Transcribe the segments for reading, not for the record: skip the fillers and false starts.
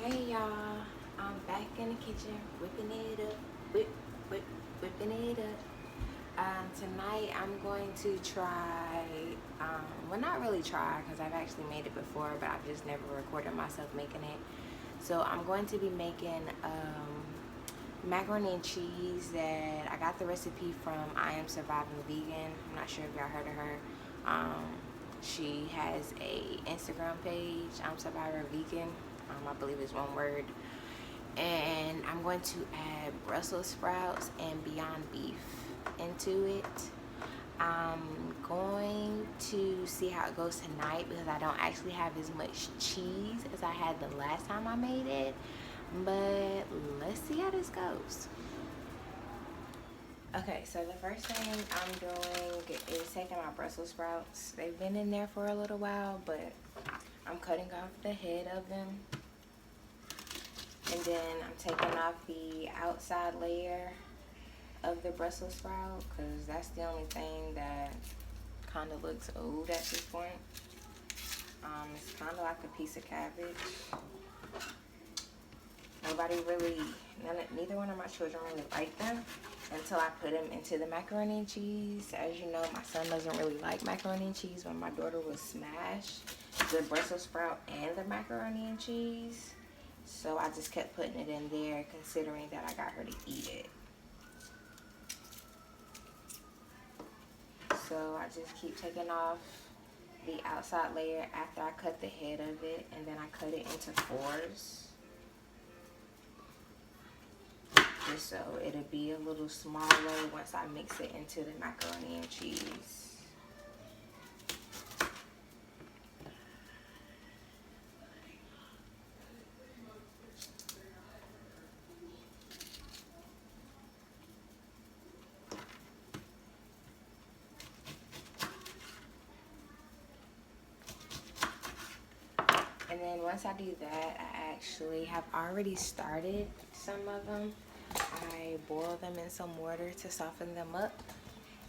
Hey y'all, I'm back in the kitchen whipping it up, whipping it up. Tonight I'm going to try, well not really try because I've actually made it before, but I've just never recorded myself making it. So I'm going to be making macaroni and cheese that I got the recipe from I Am Surviving Vegan. I'm not sure if y'all heard of her. She has a Instagram page, I'm Survivor Vegan. I believe it's one word. And I'm going to add Brussels sprouts and Beyond Beef into it. I'm going to see how it goes tonight because I don't actually have as much cheese as I had the last time I made it. But let's see how this goes. Okay, so the first thing I'm doing is taking my Brussels sprouts. They've been in there for a little while, but I'm cutting off the head of them. And then I'm taking off the outside layer of the Brussels sprout because that's the only thing that kind of looks old at this point. It's kind of like a piece of cabbage. Neither one of my children really like them until I put them into the macaroni and cheese. As you know, my son doesn't really like macaroni and cheese, but my daughter will smash the Brussels sprout and the macaroni and cheese. So I just kept putting it in there considering that I got her to eat it. So I just keep taking off the outside layer after I cut the head of it, and then I cut it into fours. Just so it'll be a little smaller once I mix it into the macaroni and cheese. And then once I do that, I actually have already started some of them. I boil them in some water to soften them up,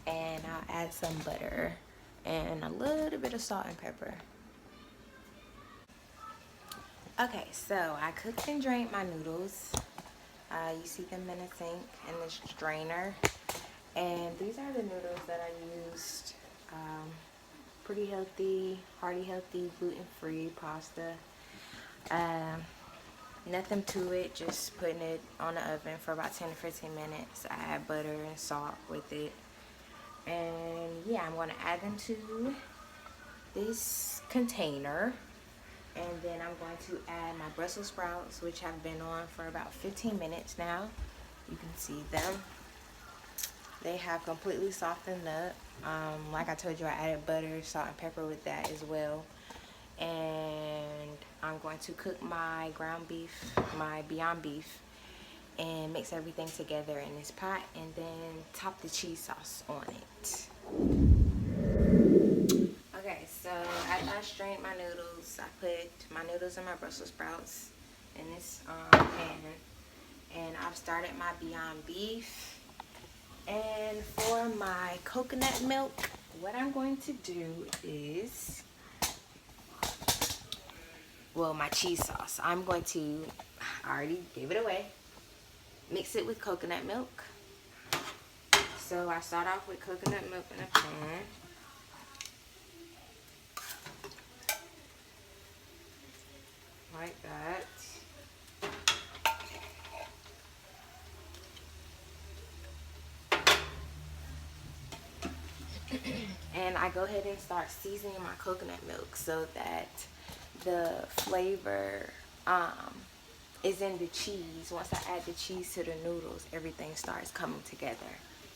and I'll add some butter and a little bit of salt and pepper. Okay, so I cooked and drained my noodles. You see them in a sink in this strainer, and these are the noodles that I used. Pretty healthy, hearty, healthy, gluten-free pasta. Nothing to it, just putting it on the oven for about 10 to 15 minutes. I add butter and salt with it. And yeah, I'm going to add them to this container. And then I'm going to add my Brussels sprouts, which have been on for about 15 minutes now. You can see them. They have completely softened up. Like I told you, I added butter, salt, and pepper with that as well. And I'm going to cook my ground beef, my Beyond Beef, and mix everything together in this pot, and then top the cheese sauce on it. Okay, so after I strained my noodles, I put my noodles and my Brussels sprouts in this pan, and I've started my Beyond Beef. And for my coconut milk, what I'm going to do is, well, my cheese sauce, I'm going to, I already gave it away, mix it with coconut milk. So I start off with coconut milk in a pan. Like that. And I go ahead and start seasoning my coconut milk so that the flavor is in the cheese. Once I add the cheese to the noodles, everything starts coming together.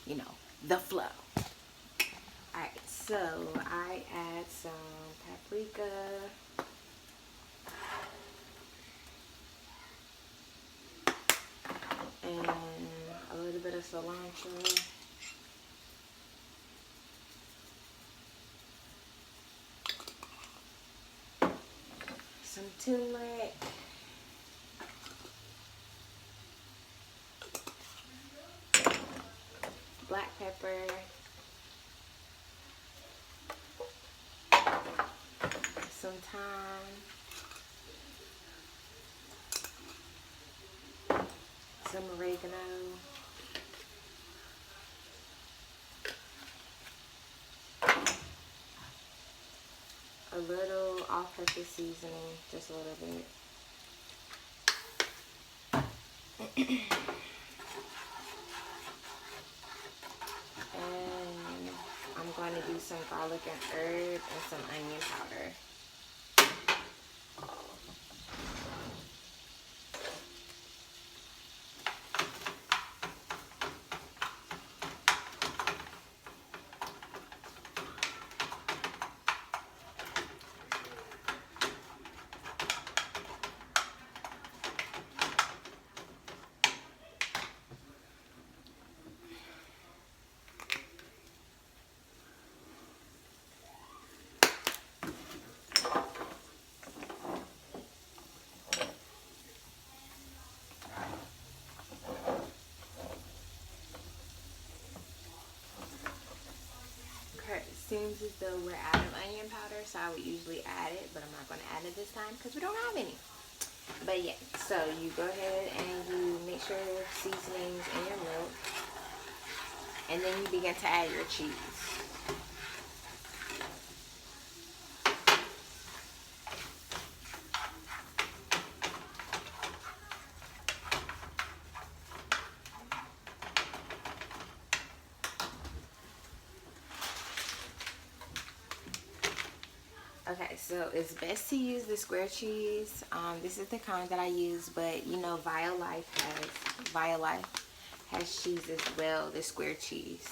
You know, the flow. Alright, so I add some paprika. And a little bit of cilantro. Some turmeric. Black pepper. Some thyme. some oregano. A little all-purpose seasoning, just a little bit. And I'm going to do some garlic and herb and some onion powder. Seems as though we're out of onion powder, so I would usually add it, but I'm not going to add it this time because we don't have any. But yeah, so you go ahead and you mix your seasonings in your milk, and then you begin to add your cheese. Okay, so it's best to use the square cheese. This is the kind that I use, but you know, Violife has cheese as well, the square cheese.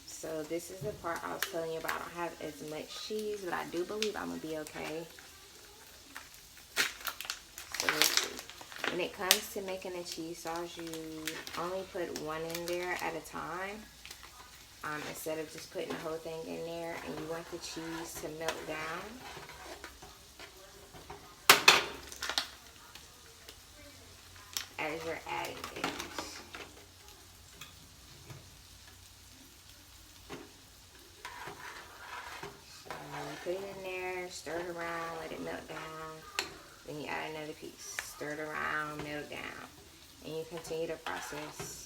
So this is the part I was telling you about. I don't have as much cheese, but I do believe I'm gonna be okay. So let's see. When it comes to making a cheese sauce, you only put one in there at a time. Instead of just putting the whole thing in there, and you want the cheese to melt down. As you're adding it. So you put it in there, stir it around, let it melt down. Then you add another piece, stir it around, melt down. And you continue the process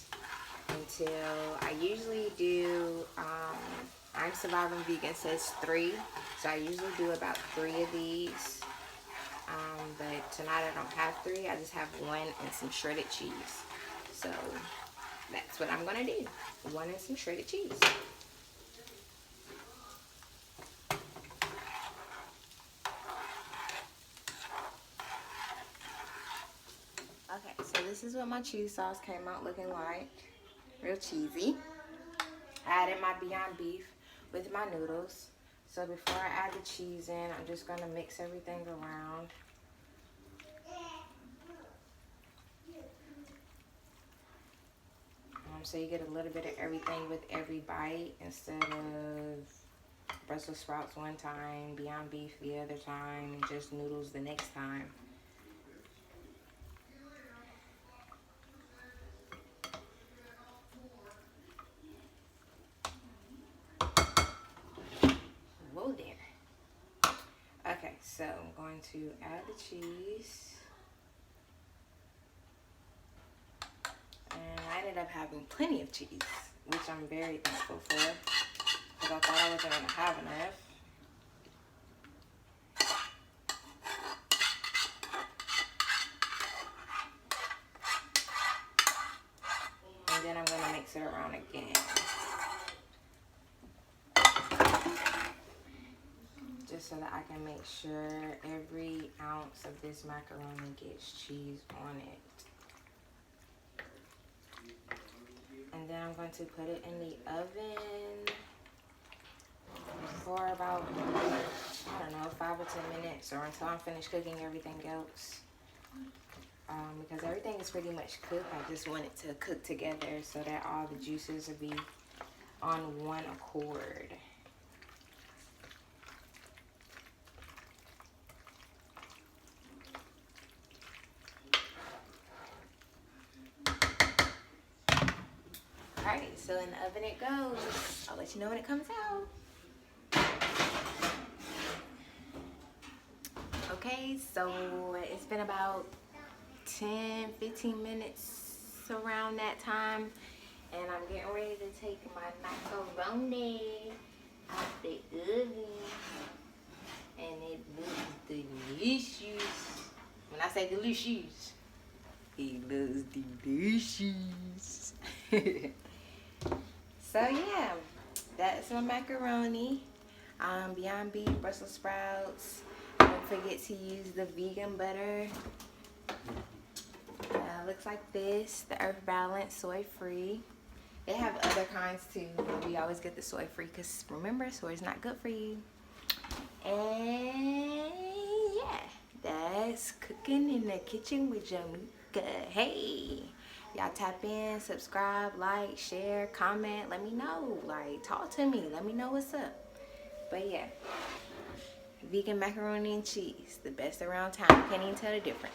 until I usually do, I'm Surviving Vegan says 3, so I usually do about 3 of these, but tonight I don't have 3, I just have 1 and some shredded cheese. So that's what I'm gonna do, 1 and some shredded cheese. Okay, so this is what my cheese sauce came out looking like. Real cheesy. I added my Beyond Beef with my noodles. So before I add the cheese in, I'm just going to mix everything around. So you get a little bit of everything with every bite instead of Brussels sprouts one time, Beyond Beef the other time, and just noodles the next time. Whoa there. Okay, so I'm going to add the cheese. And I ended up having plenty of cheese, which I'm very thankful for, because I thought I wasn't going to have enough. And then I'm going to mix it around again. Just so that I can make sure every ounce of this macaroni gets cheese on it. And then I'm going to put it in the oven for about, I don't know, 5 or 10 minutes, or until I'm finished cooking everything else. Because everything is pretty much cooked. I just want it to cook together so that all the juices will be on one accord. Alright, so in the oven it goes. I'll let you know when it comes out. Okay, so it's been about 10-15 minutes around that time. And I'm getting ready to take my macaroni out the oven. And it looks delicious. When I say delicious, it looks delicious. So yeah, that's my macaroni. Beyond Beef, Brussels sprouts. Don't forget to use the vegan butter. Looks like this, the Earth Balance, soy free. They have other kinds too, but we always get the soy free because remember, soy is not good for you. And yeah, that's cooking in the kitchen with Jamaica. Hey, y'all tap in, subscribe, like, share, comment. Let me know. Like, talk to me. Let me know what's up. But yeah, vegan macaroni and cheese, the best around town. Can't even tell the difference.